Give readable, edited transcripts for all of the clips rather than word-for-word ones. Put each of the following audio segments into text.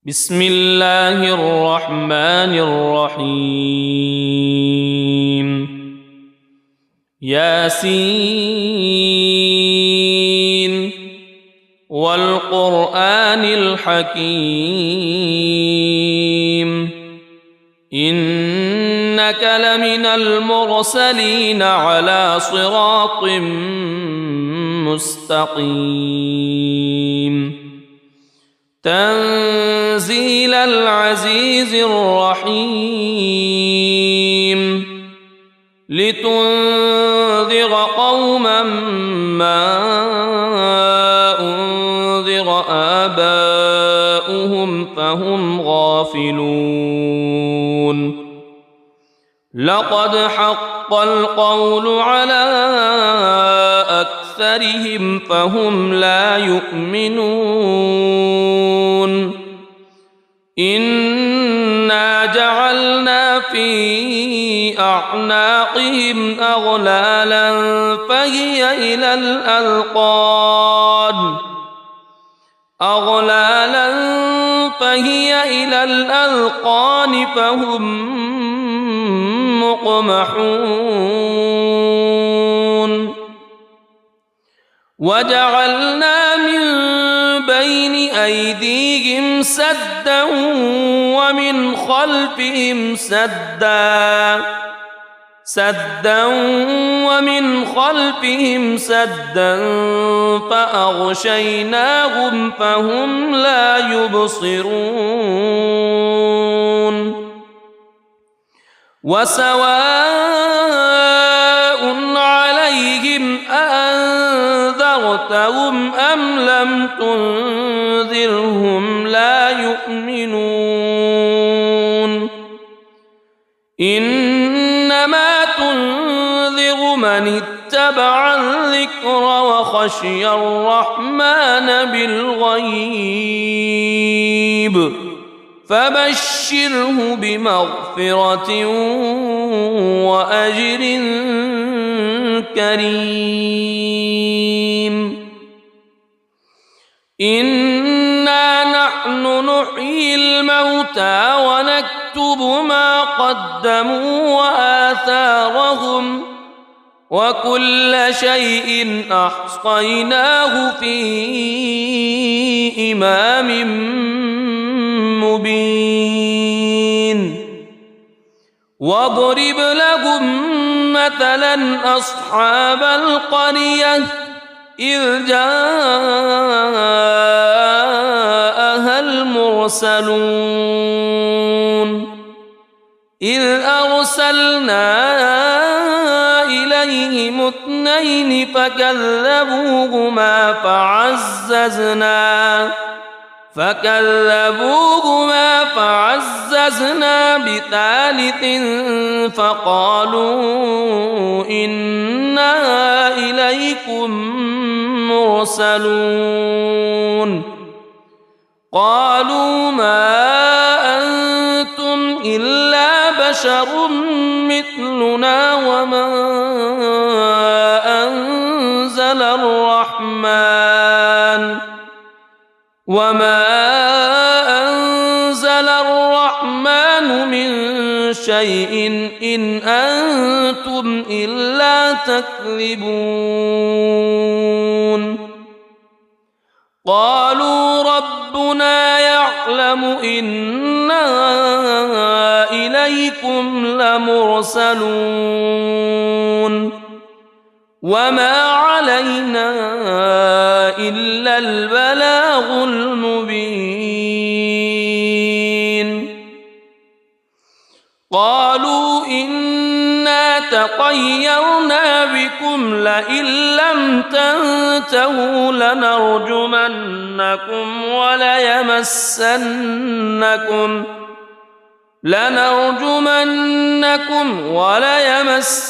بسم الله الرحمن الرحيم ياسين والقرآن الحكيم إنك لمن المرسلين على صراط مستقيم تنزيل العزيز الرحيم لتنذر قوما ما أنذر آباؤهم فهم غافلون لقد حق القول على أكثرهم فهم لا يؤمنون إنا جعلنا في أعناقهم أغلالا فهي إلى الأذقان فهم مقمحون وجعلنا من بين أيديهم سدا ومن خلفهم سدا فأغشيناهم فهم لا يبصرون وسواء عليهم أأنذرتهم أم لم تنذرهم لا يؤمنون إنما تنذر من اتبع الذكر وخشي الرحمن بالغيب فبشره بمغفرة وأجر كريم إنا نحن نحيي الموتى ونكتب ما قدموا وآثارهم وكل شيء أحصيناه في إمام مبين واضرب لهم مثلا أصحاب القرية إذ جاءها المرسلون إذ أرسلنا إليهم اثنين فكذبوهما فعززنا بثالث فقالوا إنا إليكم مرسلون قالوا ما أنتم إلا بشر مثلنا وما أنزل الرحمن من شيء إن أنتم إلا تكذبون قالوا ربنا يعلم إنا إليكم لمرسلون وما علينا إلا البلاغ المبين قالوا إنا تطيرنا بكم لئن لم تنتهوا لنرجمنكم وليمسنكم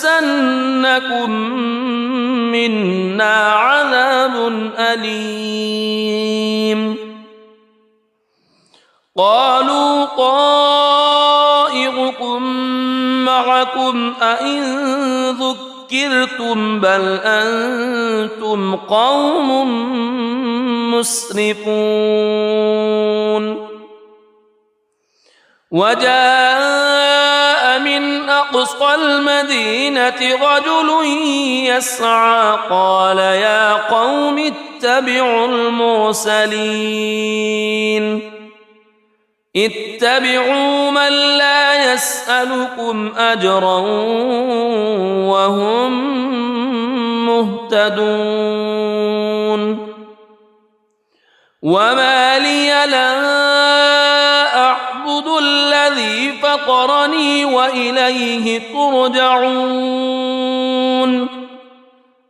منا عذاب أليم قالوا طائركم معكم أئن ذكرتم بل أنتم قوم مسرفون وجاء من أقصى المدينة رجل يسعى قال يا قوم اتبعوا المرسلين اتبعوا من لا يسألكم أجرا وهم مهتدون وما لي لا أعبد الذي فطرني وإليه ترجعون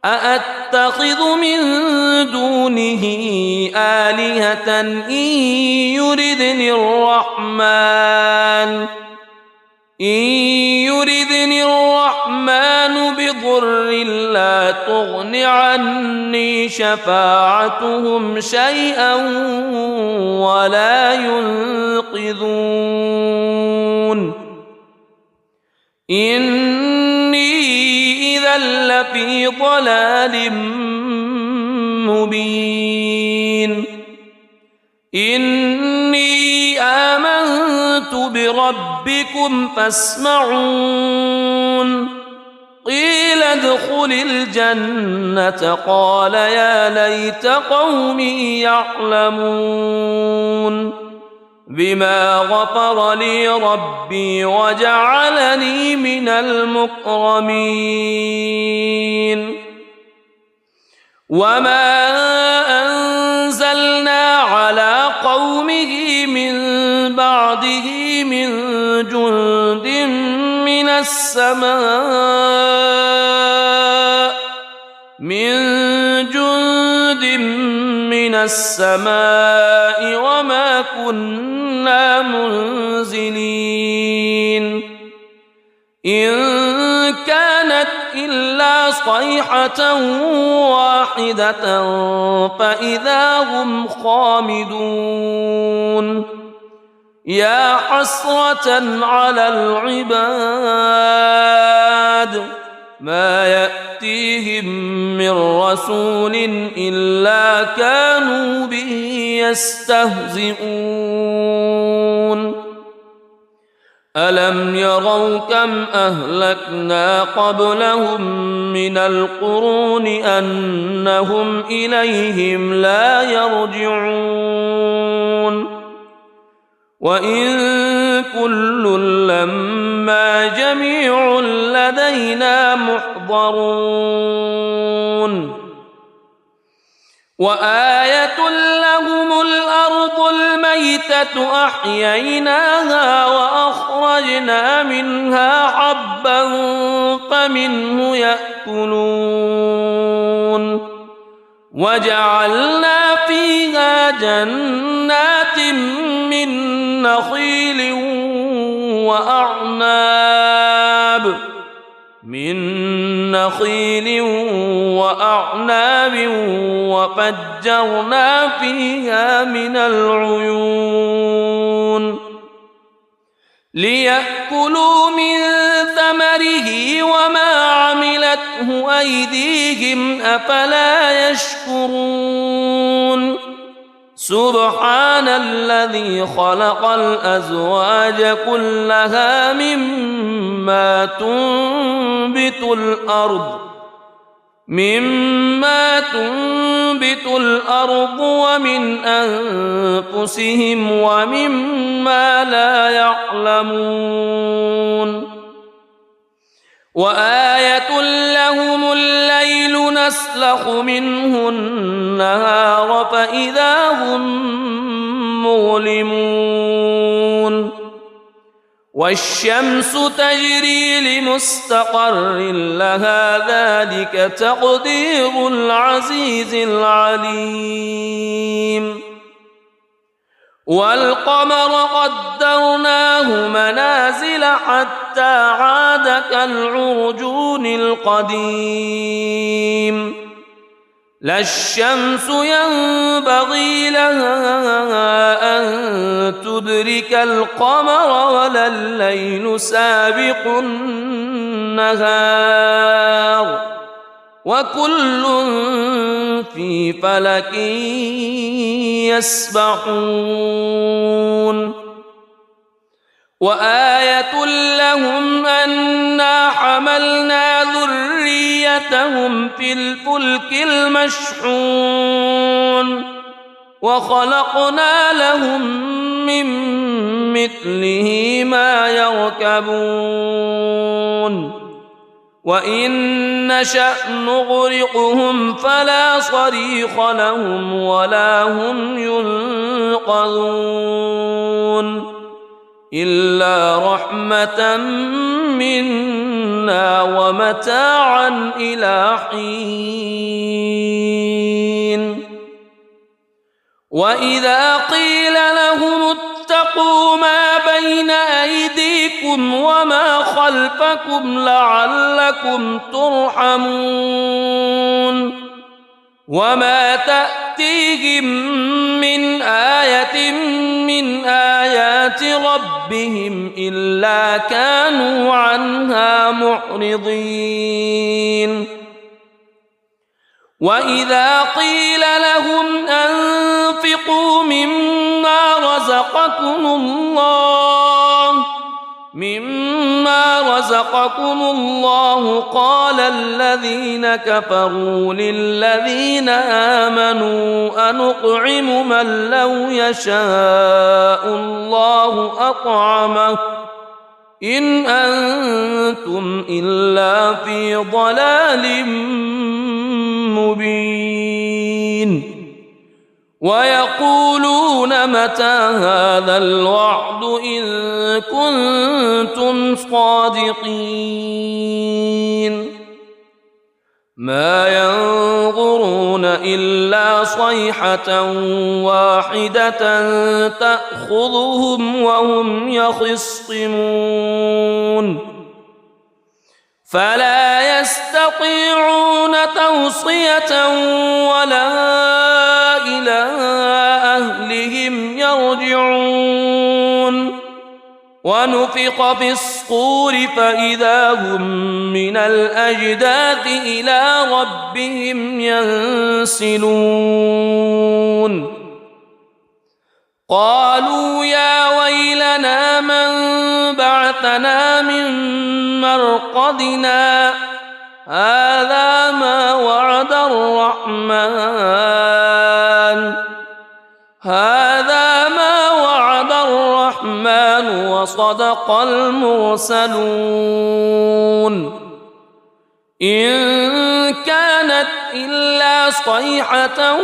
أأتخذ من دونه آلهة إن يردني الرحمن بضر لا تغن عني شفاعتهم شيئا ولا ينقذون إني إذا لفي ضلال مبين إني آمنت بربكم فاسمعون قيل ادخل الجنة قال يا ليت قومي يعلمون بما غفر لي ربي وجعلني من المكرمين وما أنزلنا على قومه من بعده من جند من السماء وما كنا منزلين إن كانت إلا صيحة واحدة فإذا هم خامدون يا حسرة على العباد ما يأتيهم من رسول إلا كانوا به يستهزئون ألم يروا كم أهلكنا قبلهم من القرون أنهم إليهم لا يرجعون وإن كل لما جميع لدينا محضرون وآية لهم الأرض الميتة أحييناها وأخرجنا منها حبا فمنه يأكلون وجعلنا فيها جنات من نخيل وأعناب وفجرنا فيها من العيون ليأكلوا من ثمره وما عملته أيديهم أفلا يشكرون سبحان الذي خلق الأزواج كلها مما تنبت الأرض ومن أنفسهم ومما لا يعلمون وآية لهم الليل نسلخ منه النهار فإذا هم مظلمون والشمس تجري لمستقر لها ذلك تقدير العزيز العليم والقمر قدرناه منازل حتى عاد كالعرجون القديم لا الشمس ينبغي لها أن تدرك القمر ولا الليل سابق النهار وكل في فلك يسبحون وآية لهم أنا حملنا ذريتهم في الفلك المشحون وخلقنا لهم من مثله ما يركبون وإن نشأ نغرقهم فلا صريخ لهم ولا هم ينقذون إلا رحمة منا ومتاعا إلى حين وإذا قيل لهم اتقوا ما بين أيديكم وما خلفكم لعلكم ترحمون وما تأتيهم من آية من آيات ربهم إلا كانوا عنها معرضين وإذا قيل لهم أنفقوا مما رزقكم الله قال الذين كفروا للذين آمنوا أنطعم من لو يشاء الله أطعمه إن أنتم إلا في ضلال مبين ويقولون متى هذا الوعد إن كنتم صادقين ما ينظرون إلا صيحة واحدة تأخذهم وهم يخصمون فلا يستطيعون توصية ولا إلى أهلهم يرجعون ونفخ في الصور فإذا هم من الأجداث إلى ربهم ينسلون قالوا يا ويلنا من بعثنا من مرقدنا هذا ما وعد الرحمن وصدق المرسلون إن كانت إلا صيحة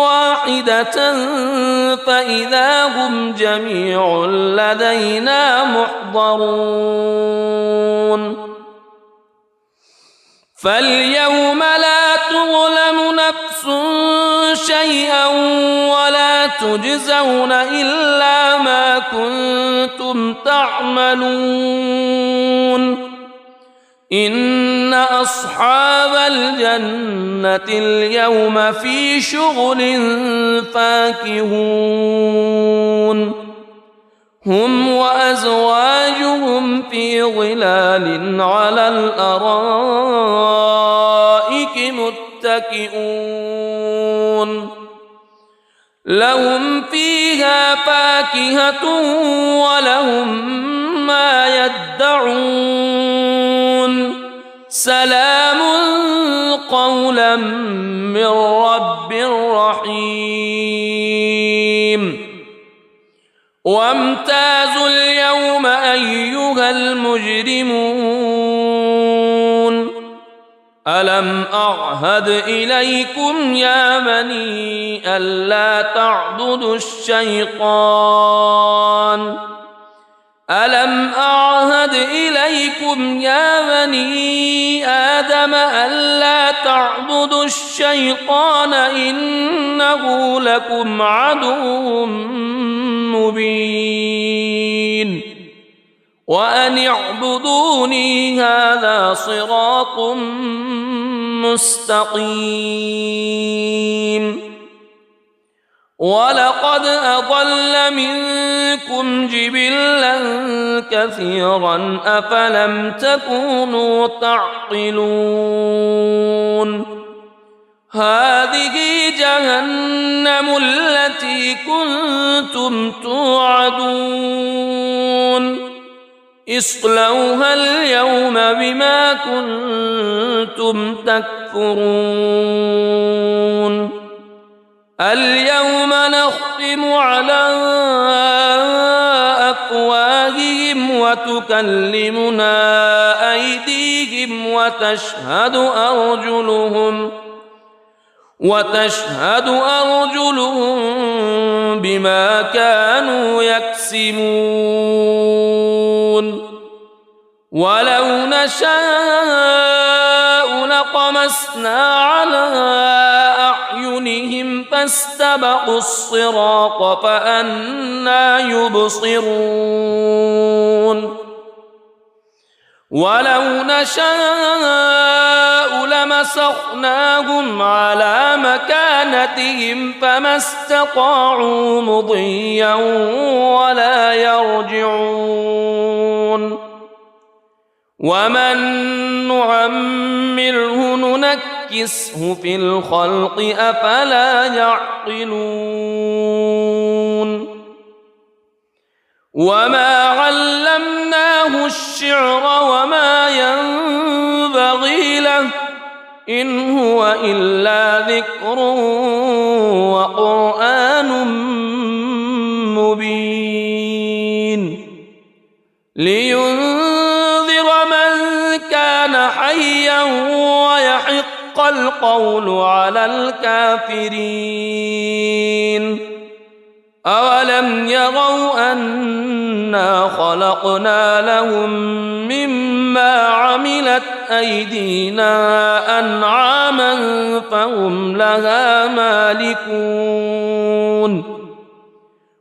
واحدة فإذا هم جميع لدينا محضرون فاليوم لا تظلم نفس شيئا ولا تجزون إلا ما كنتم تعملون إن أصحاب الجنة اليوم في شغل فاكهون هم وأزواجهم في ظلال على الأرائك متكئون لهم فيها فاكهة ولهم ما يدعون سلام قولا من رب رحيم وامتازوا اليوم أيها المجرمون ألم أعهد إليكم يا بني ألا تعبدوا الشيطان ألم أعهد إليكم يا بني آدم ألا تعبدوا الشيطان إنه لكم عدو مبين وأن اعبدوني هذا صراط مستقيم ولقد أضل منكم جبلا كثيرا أفلم تكونوا تعقلون هذه جهنم التي كنتم توعدون اصلوها اليوم بما كنتم تكفرون اليوم نختم على أفواههم وتكلمنا أيديهم وتشهد أرجلهم بما كانوا يكسبون ولو نشاء لطمسنا على أعينهم فاستبقوا الصراط فأنى يبصرون ولو نشاء لمسخناهم على مكانتهم فما استطاعوا مضيا ولا يرجعون ومن نعمره ننكسه في الخلق أفلا يعقلون وما علمناه الشعر وما ينبغي له إن هو إلا ذكر وقرآن مبين لينذر من كان حيا ويحق القول على الكافرين أولم يروا أنا خلقنا لهم مما عملت أيدينا أنعاما فهم لها مالكون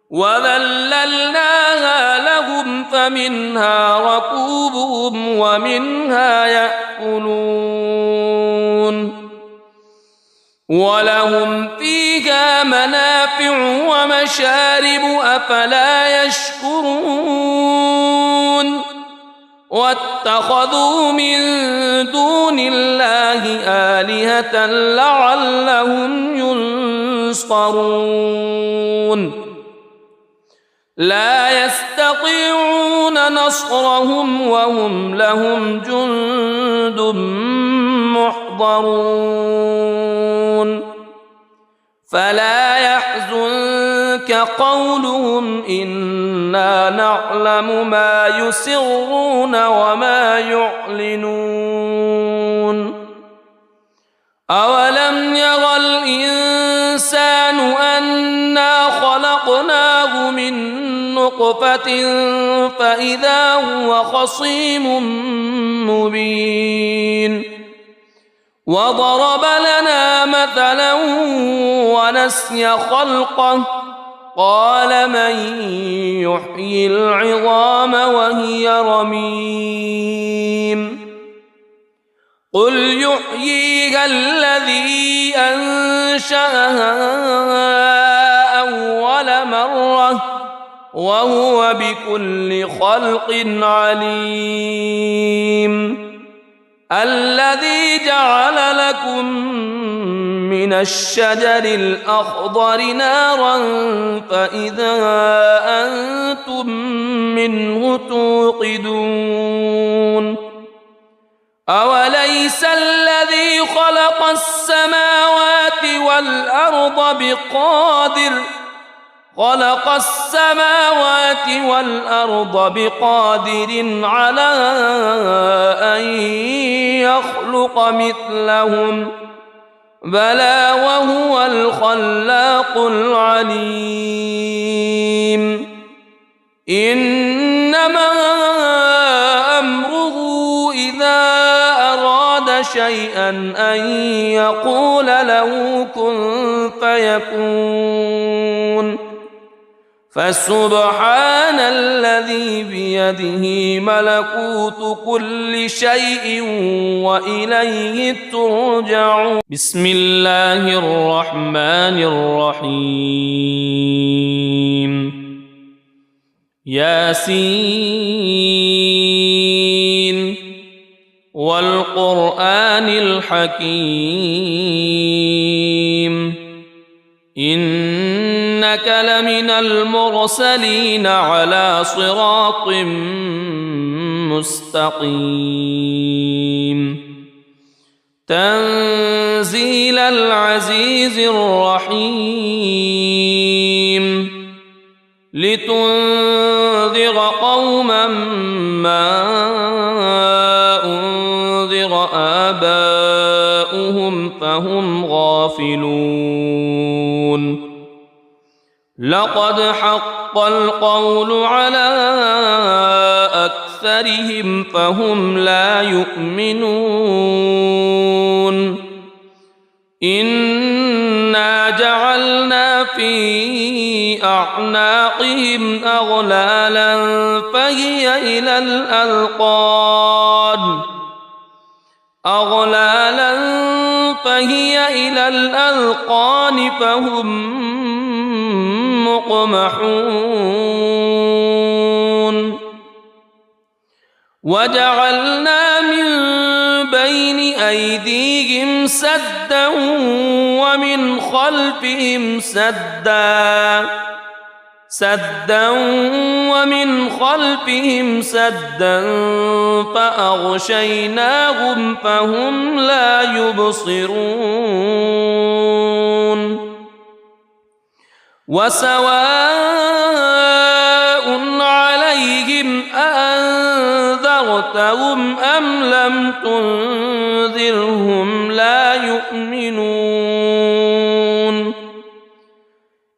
وذللناها لهم فمنها ركوبهم ومنها يأكلون ولهم فيها منافع ومشارب أفلا يشكرون واتخذوا من دون الله آلهة لعلهم ينصرون لا يستطيعون نصرهم وهم لهم جند محضرون فلا يحزنك قولهم إنا نعلم ما يسرون وما يعلنون أولم ير الإنسان أنا خلقناه من نطفة فإذا هو خصيم مبين وضرب لنا مثلا ونسي خلقه قال من يحيي العظام وهي رميم قل يحييها الذي أنشأها أول مرة وهو بكل خلق عليم الذي جعل لكم من الشجر الأخضر نارا فإذا أنتم منه توقدون أوليس الذي خلق السماوات والأرض بقادر على أن يخلق مثلهم بلى وهو الخلاق العليم إنما أمره إذا أراد شيئا أن يقول له كن فيكون فسبحان الذي بيده ملكوت كل شيء وإليه ترجعون بسم الله الرحمن الرحيم ياسين والقرآن الحكيم إنك لمن المرسلين على صراط مستقيم تنزيل العزيز الرحيم لتنذر قوما ما أنذر آباؤهم فهم غافلون لقد حق القول على أكثرهم فهم لا يؤمنون إنا جعلنا في أعناقهم أغلالا فهي إلى الأذقان فهم مقمحون وجعلنا من بين أيديهم سدا ومن خلفهم سدا فأغشيناهم فهم لا يبصرون وسواء عليهم أأنذرتهم أم لم تنذرهم لا يؤمنون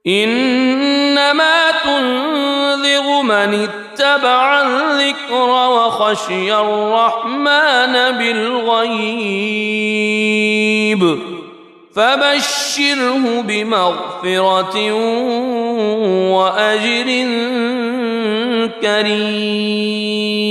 إنما تنذر من اتبع الذكر وخشي الرحمن بالغيب فبشره بمغفرة وأجر كريم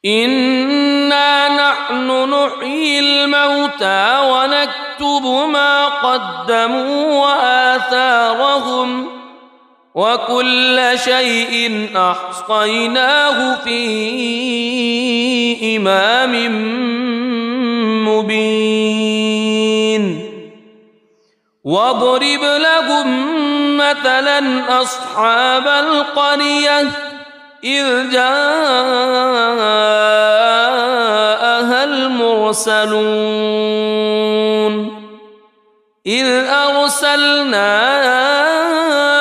إنا نحن نحيي الموتى ونكتب ما قدموا وآثارهم وكل شيء أحصيناه في إمام مبين واضرب لهم مثلا أصحاب القرية إذ جاءها المرسلون إذ أرسلنا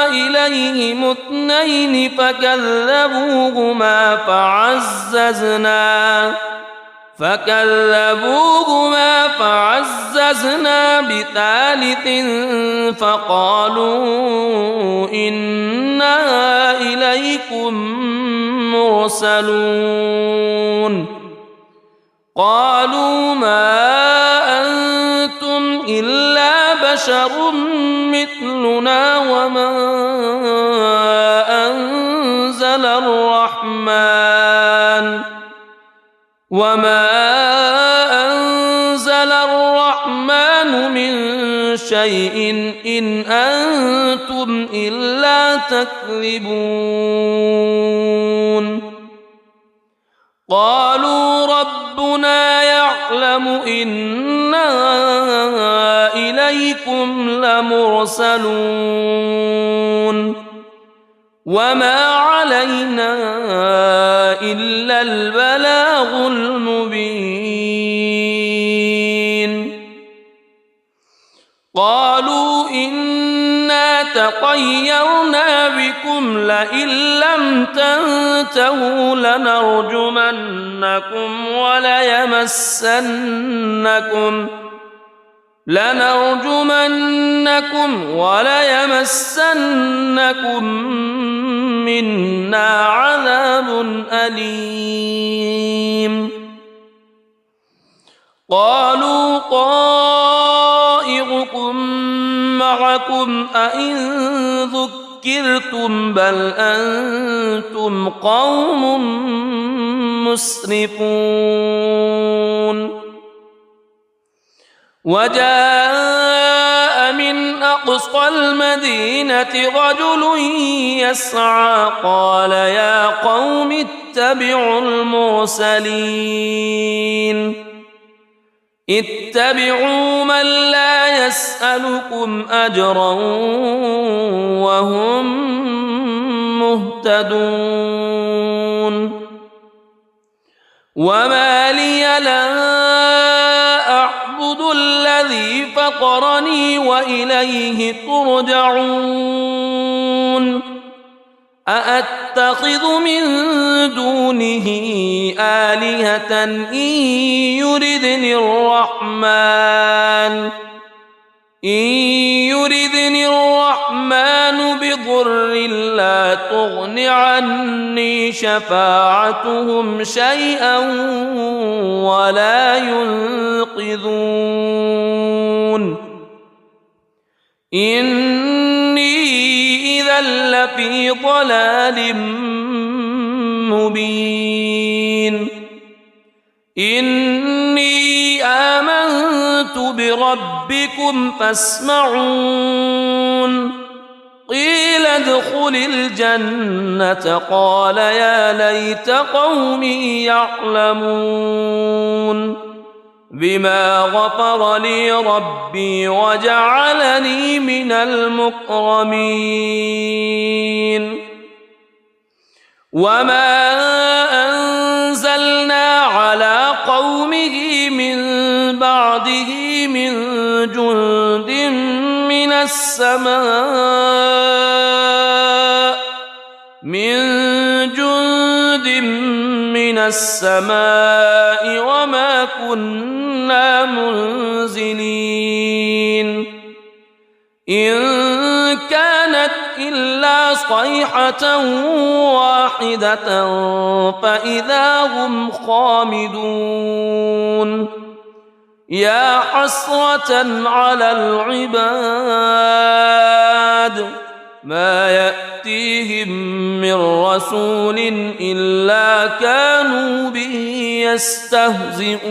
إليهم اثنين فكذبوهما فعززنا بثالث فقالوا إنا إليكم مرسلون قالوا ما أنتم إلا بشر مثلنا وما أنزل الرحمن من شيء إن أنتم إلا تكذبون قالوا ربنا يعلم إنا إليكم لمرسلون وما علينا إلا البلاغ المبين قالوا إنا تطيرنا بكم لئن لم تنتهوا لنرجمنكم وليمسنكم منا عذاب أليم قالوا طائركم معكم أئن ذكرتم بل أنتم قوم مسرفون وجاء من أقصى المدينة رجل يسعى قال يا قوم اتبعوا من لا يسألكم أجرا وهم مهتدون وما لي لا أعبد الذي فطرني وإليه ترجعون أأتخذ من دونه آلهة إن يردني الرحمن بضر لا تغن عني شفاعتهم شيئا ولا ينقذون إني إذا لفي ضلال مبين إني آمنت بربكم فاسمعون قيل ادخل الجنة قال يا ليت قومي يعلمون بما غفر لي ربي وجعلني من المكرمين وما أنزلنا على قومه من بعده من جند من السماء وما كنا منزلين إن كانت إلا صيحة واحدة فإذا هم خامدون يا حسرة على العباد ما يأتيهم من رسول إلا كانوا به يستهزئون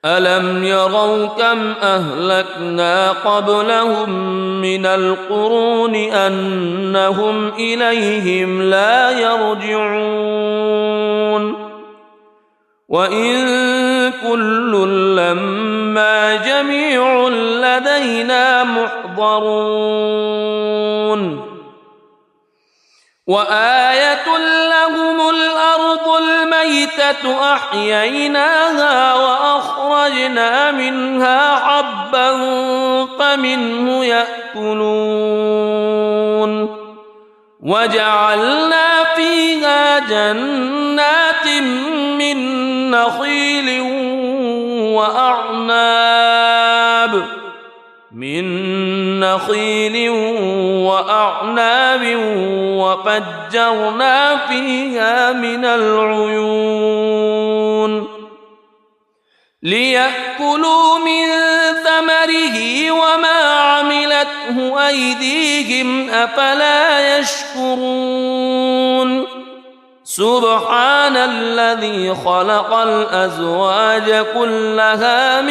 ألم يروا كم أهلكنا قبلهم من القرون أنهم إليهم لا يرجعون وإن كل لما جميع لدينا محضرون وآية لهم الأرض الميتة أحييناها وأخرجنا منها حبا فمنه يأكلون وجعلنا فيها جنات من نخيل وأعناب وفجرنا فيها من العيون ليأكلوا من ثمره وما عملته أيديهم أفلا يشكرون سبحان الذي خلق الأزواج كلها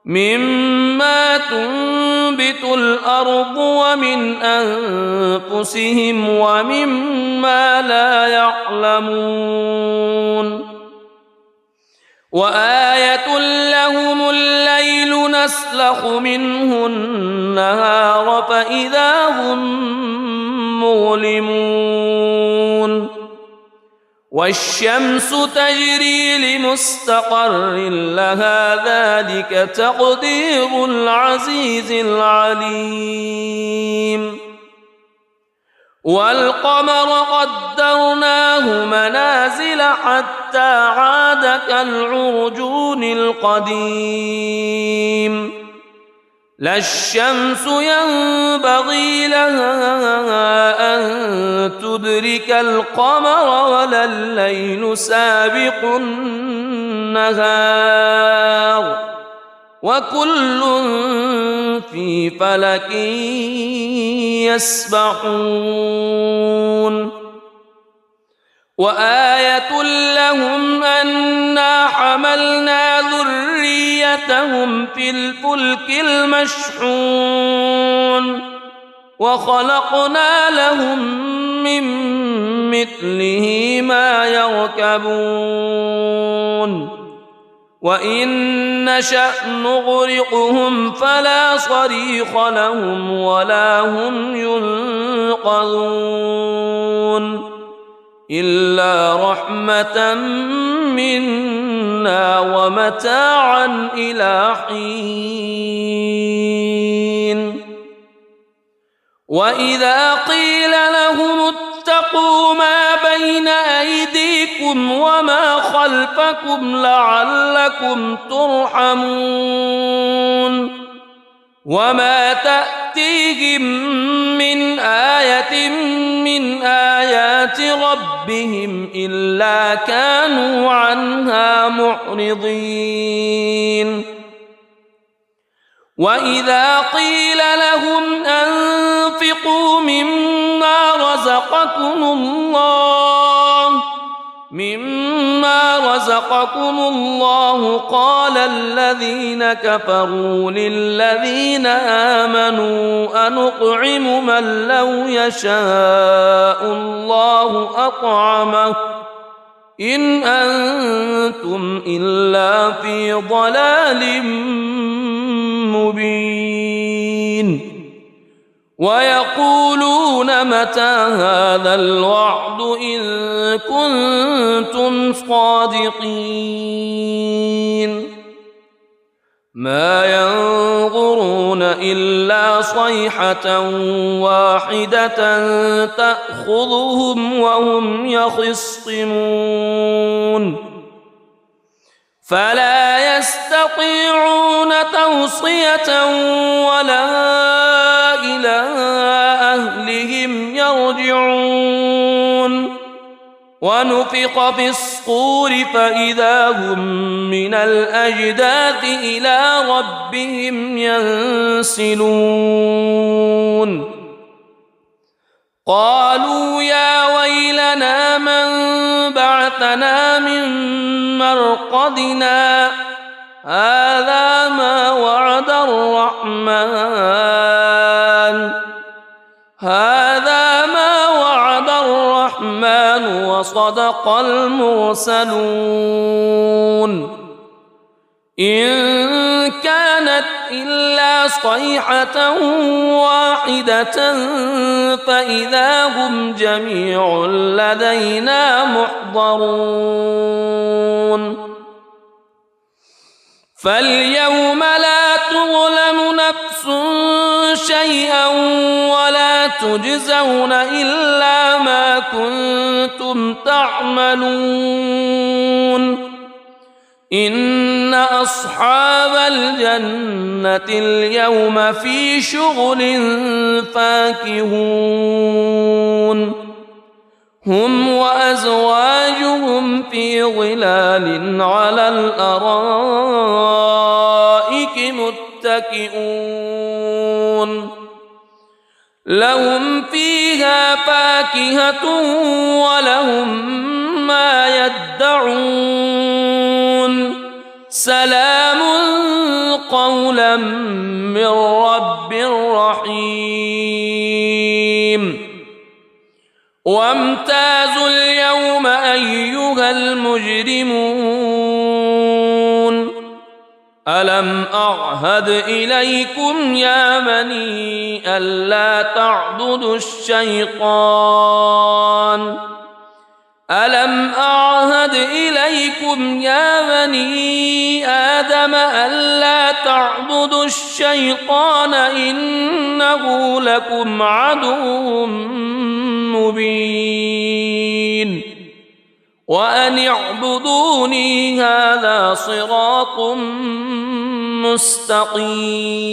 مما تنبت الأرض ومن أنفسهم ومما لا يعلمون وآية لهم الليل نسلخ منه النهار فإذا هم مظلمون والشمس تجري لمستقر لها ذلك تقدير العزيز العليم والقمر قدرناه منازل حتى عاد كالعرجون القديم لا الشمس ينبغي لها أن تدرك القمر ولا الليل سابق النهار وكل في فلك يسبحون وآية لهم أنا حملنا ذريتهم في الفلك المشحون وخلقنا لهم من مثله ما يركبون وإن نشأ نغرقهم فلا صريخ لهم ولا هم ينقذون إلا رحمة منا ومتاعا إلى حين وإذا قيل لهم اتقوا ما بين أيديكم وما خلفكم لعلكم ترحمون وما تأتيهم من آية من آيات ربهم إلا كانوا عنها معرضين وإذا قيل لهم أنفقوا مما رزقكم الله قال الذين كفروا للذين آمنوا أنطعم من لو يشاء الله أطعمه إن أنتم إلا في ضلال مبين ويقولون متى هذا الوعد إن كنتم صادقين ما ينظرون إلا صيحة واحدة تأخذهم وهم يخصمون فلا يستطيعون توصية ولا إلى أهلهم يرجعون ونفخ في الصور فإذا هم من الأجداث إلى ربهم ينسلون قالوا يا ويلنا من بعثنا من مرقدنا هذا ما وعد الرحمن وصدق المرسلون إن كانت إلا صيحة واحدة فإذا هم جميع لدينا محضرون فاليوم لا تظلم نفس شيئا ولا تجزون إلا ما كنتم تعملون إن أصحاب الجنة اليوم في شغل فاكهون هم وأزواجهم في ظلال على الأرائك متكئون لهم فيها فاكهة ولهم ما يدعون سلام قولا من رب رحيم وامتازوا اليوم أيها المجرمون ألم أعهد إليكم يا بني ألا تعبدوا الشيطان ألم أعهد إليكم يا بني آدم ألا تعبدوا الشيطان إنه لكم عدو مبين وأن اعبدوني هذا صراط مستقيم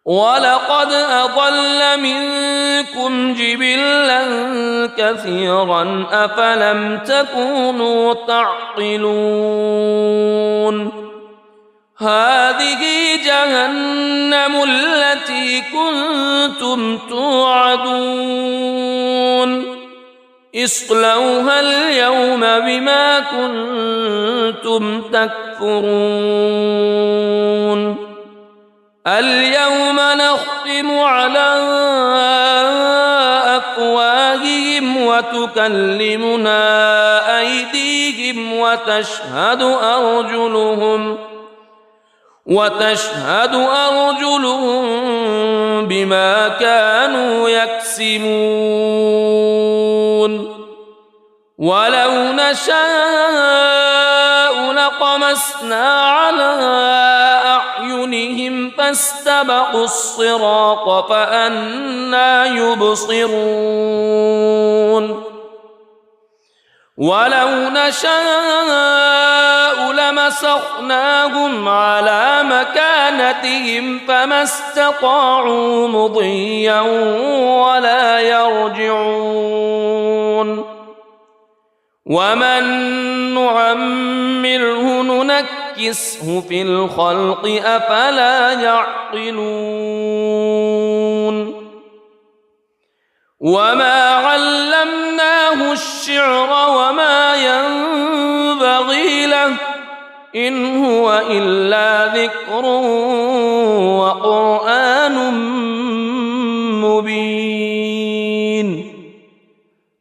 ولقد أضل منكم جبلا كثيرا أفلم تكونوا تعقلون هذه جهنم التي كنتم توعدون اصلوها اليوم بما كنتم تكفرون اليوم نختم على أفواههم وتكلمنا أيديهم وتشهد أرجلهم بما كانوا يكسبون ولو نشاء لطمسنا على أعينهم فاستبقوا الصراط فأنى يبصرون ولو نشاء لمسخناهم على مكانتهم فما استطاعوا مضيا ولا يرجعون ومن نعمره ننكسه في الخلق أفلا يعقلون وما علمناه الشعر وما ينبغي له إن هو إلا ذكر وقرآن مبين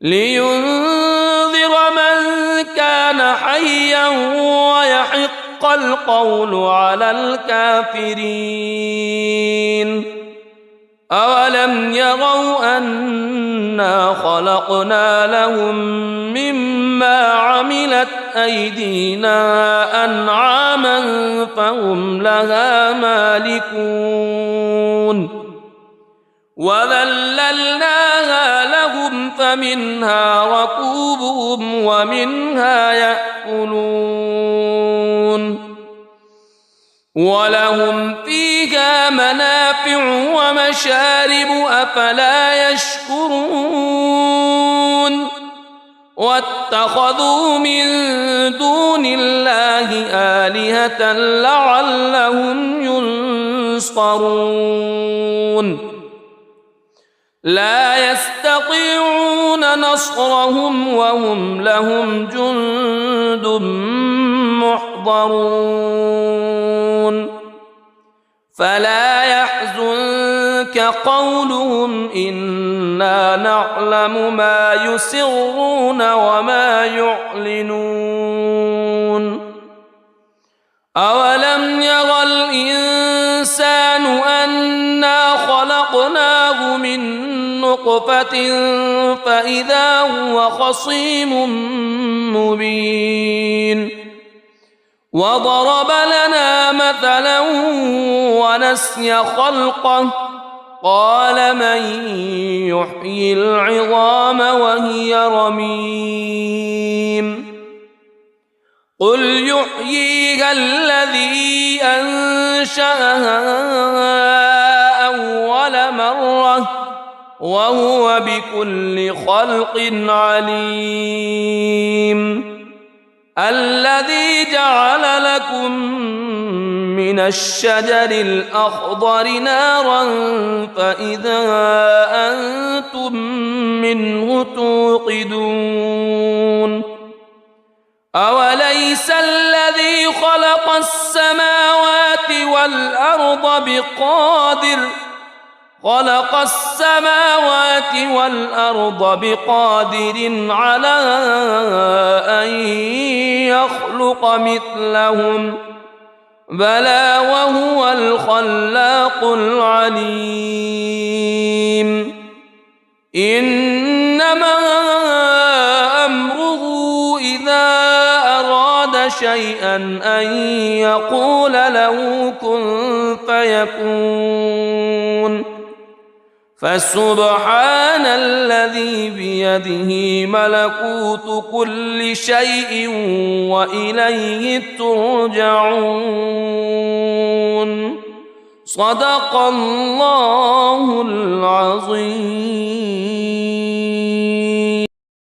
لينذر من كان حيا ويحق القول على الكافرين أولم يروا أنا خلقنا لهم مما عملت أيدينا أنعاما فهم لها مالكون وذللناها لهم فمنها ركوبهم ومنها يأكلون ولهم فيها منافع ومشارب أفلا يشكرون واتخذوا من دون الله آلهة لعلهم ينصرون لا يستطيعون نصرهم وهم لهم جند محضرون فلا يحزنك قولهم إنا نعلم ما يسرون وما يعلنون أولم ير الإنسان أنا خلقناه من نطفة فإذا هو خصيم مبين وضرب لنا مثلا ونسي خلقه قال من يحيي العظام وهي رميم قل يحييها الذي أنشأها أول مرة وهو بكل خلق عليم الذي جعل لكم من الشجر الأخضر نارا فإذا أنتم منه توقدون أوليس الذي خلق السماوات والأرض بقادر على أن يخلق مثلهم بلى وهو الخلاق العليم إنما أمره إذا أراد شيئا أن يقول له كن فيكون فسبحان الذي بيده ملكوت كل شيء وإليه ترجعون صدق الله العظيم.